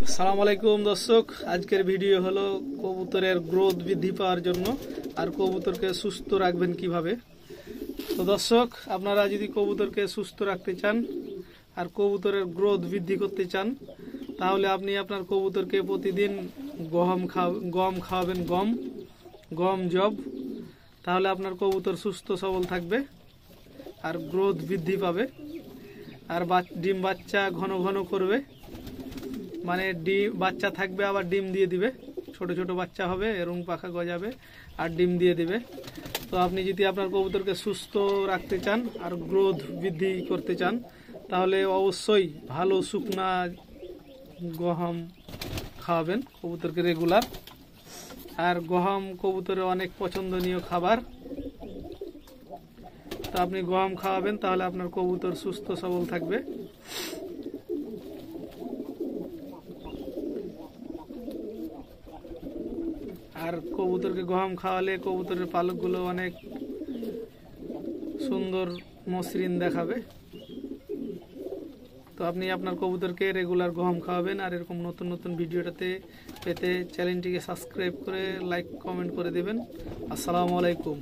আসসালামু আলাইকুম দর্শক, আজকের ভিডিও হলো কবুতরের গ্রোথ বৃদ্ধি পাওয়ার জন্য আর কবুতরকে সুস্থ রাখবেন কিভাবে। তো দর্শক, আপনারা যদি কবুতরকে সুস্থ রাখতে চান আর কবুতরের গ্রোথ বৃদ্ধি করতে চান, তাহলে আপনি আপনার কবুতরকে প্রতিদিন গম খাওয়াবেন, গম জব। তাহলে আপনার কবুতর সুস্থ সবল থাকবে আর গ্রোথ বৃদ্ধি পাবে আর ডিম বাচ্চা ঘন ঘন করবে, মানে ডিম বাচ্চা থাকবে আবার ডিম দিয়ে দিবে, ছোট ছোট বাচ্চা হবে, এরকম পাখা গজাবে আর ডিম দিয়ে দিবে। তো আপনি যদি আপনার কবুতরকে সুস্থ রাখতে চান আর গ্রোথ বৃদ্ধি করতে চান, তাহলে অবশ্যই ভালো শুকনা গম খাওয়াবেন কবুতরকে রেগুলার। আর গম কবুতরের অনেক পছন্দনীয় খাবার, তো আপনি গম খাওয়াবেন, তাহলে আপনার কবুতর সুস্থ সবল থাকবে। আর কবুতরকে গম খাওয়ালে কবুতরের পালকগুলো অনেক সুন্দর মসৃণ দেখাবে। তো আপনি আপনার কবুতরকে রেগুলার গম খাওয়াবেন। আর এরকম নতুন নতুন ভিডিওটাতে পেতে চ্যানেলটিকে সাবস্ক্রাইব করে লাইক কমেন্ট করে দেবেন। আসসালামু আলাইকুম।